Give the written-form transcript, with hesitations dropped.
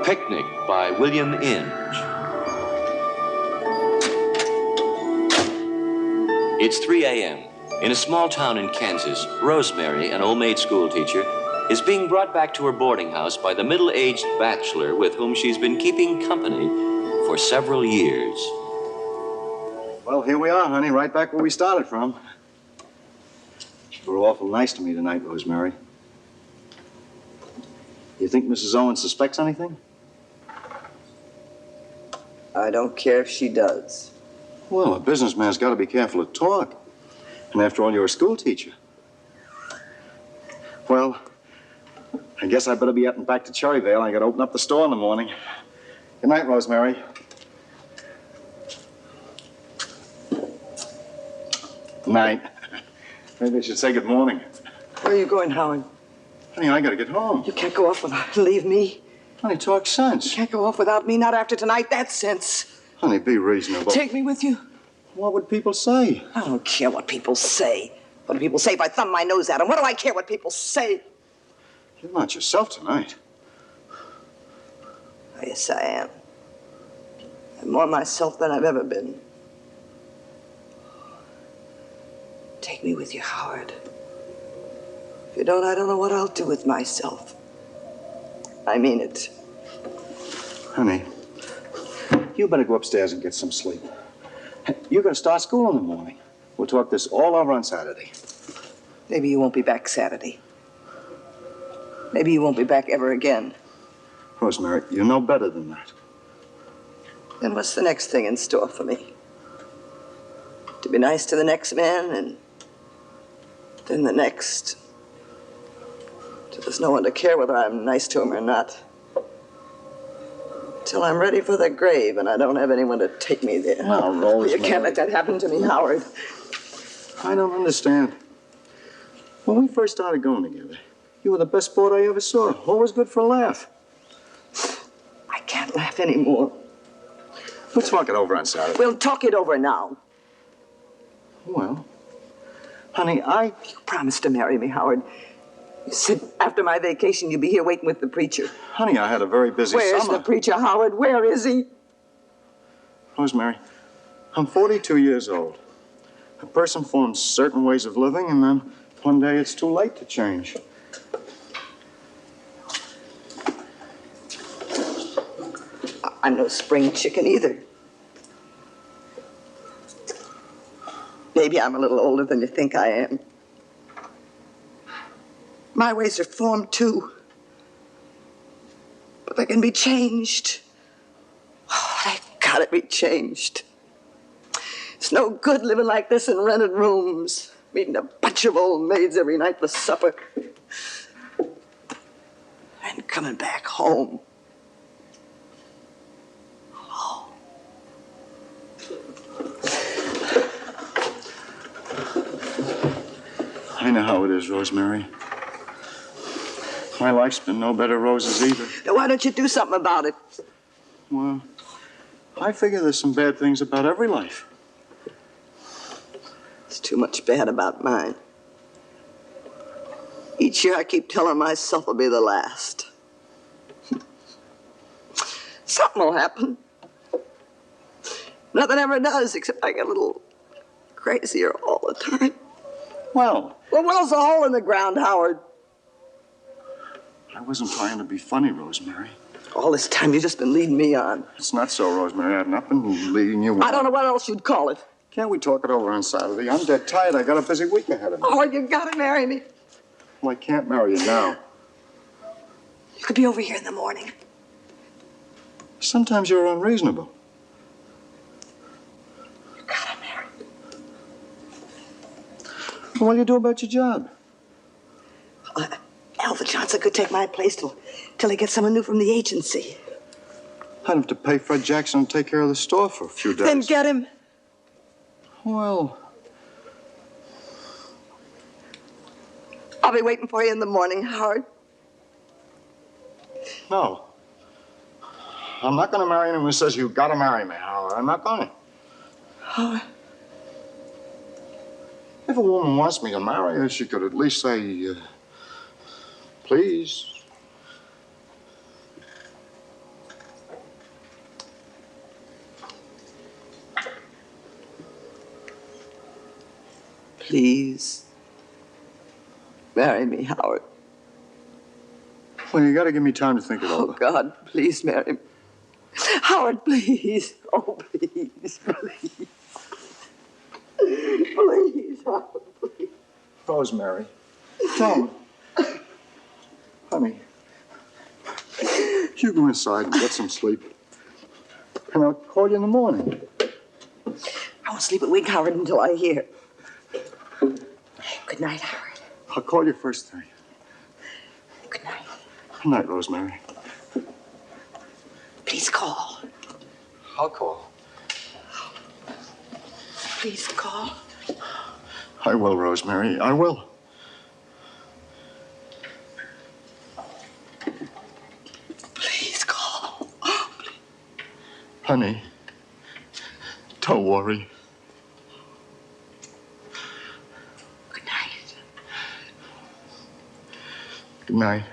Picnic by William Inge. It's 3 a.m. In a small town in Kansas, Rosemary, an old maid school teacher, is being brought back to her boarding house by the middle-aged bachelor with whom she's been keeping company for several years. Well, here we are, honey, right back where we started from. You were awful nice to me tonight, Rosemary. You think Mrs. Owen suspects anything? I don't care if she does. Well, a businessman's got to be careful to talk. And after all, you're a school teacher. Well, I guess I better be up and back to Cherryvale. I got to open up the store in the morning. Good night, Rosemary. Night. Maybe I should say good morning. Where are you going, Howard? Honey, I got to get home. You can't go off without leave me. Honey, talk sense. You can't go off without me, not after tonight. That's sense. Honey, be reasonable. Take me with you. What would people say? I don't care what people say. What do people say if I thumb my nose at them? What do I care what people say? You're not yourself tonight. Yes, I am. I'm more myself than I've ever been. Take me with you, Howard. If you don't, I don't know what I'll do with myself. I mean it. Honey, you better go upstairs and get some sleep. You're going to start school in the morning. We'll talk this all over on Saturday. Maybe you won't be back Saturday. Maybe you won't be back ever again. Rosemary, you know better than that. Then what's the next thing in store for me? To be nice to the next man, and then the next. Till there's no one to care whether I'm nice to him or not. Till I'm ready for the grave and I don't have anyone to take me there. No, Rosemary. You can't let that happen to me, Howard. I don't understand. When we first started going together, you were the best sport I ever saw. Always good for a laugh. I can't laugh anymore. We'll talk it over on Saturday. We'll talk it over now. Well, honey, You promised to marry me, Howard. You said after my vacation you'd be here waiting with the preacher. Honey, I had a very busy summer. Where's the preacher, Howard? Where is he? Rosemary, I'm 42 years old. A person forms certain ways of living, and then one day it's too late to change. I'm no spring chicken either. Maybe I'm a little older than you think I am. My ways are formed too. But they can be changed. Oh, they've got to be changed. It's no good living like this in rented rooms, meeting a bunch of old maids every night for supper, and coming back home. I know how it is, Rosemary. My life's been no better roses either. Then why don't you do something about it? Well, I figure there's some bad things about every life. There's too much bad about mine. Each year I keep telling myself it'll be the last. Something will happen. Nothing ever does, except I get a little crazier all the time. Well, where's the hole in the ground, Howard? I wasn't trying to be funny, Rosemary. All this time you've just been leading me on. It's not so, Rosemary. I've not been leading you on. I don't know what else you'd call it. Can't we talk it over on Saturday? I'm dead tired. I got a busy week ahead of me. Howard, you've got to marry me. Well, I can't marry you now. You could be over here in the morning. Sometimes you're unreasonable. You gotta marry me. What do you do about your job? Alva Johnson could take my place till he gets someone new from the agency. I'd have to pay Fred Jackson to take care of the store for a few days. Then get him. Well, I'll be waiting for you in the morning, Howard. no. I'm not going to marry anyone who says you've got to marry me, Howard. I'm not going to. Howard. If a woman wants me to marry her, she could at least say, please. please marry me, Howard. Well, you got to give me time to think it Oh, over. God, please marry me. Howard, please. Oh, please, please. Please, Howard, please. Rosemary, tell me. Honey, you go inside and get some sleep. And I'll call you in the morning. I won't sleep a wink, Howard, until I hear. Good night, Howard. I'll call you first thing. Good night. Good night, Rosemary. Please call. I'll call. Please call. I will, Rosemary. I will. Please call. Honey, don't worry. Good night. Good night.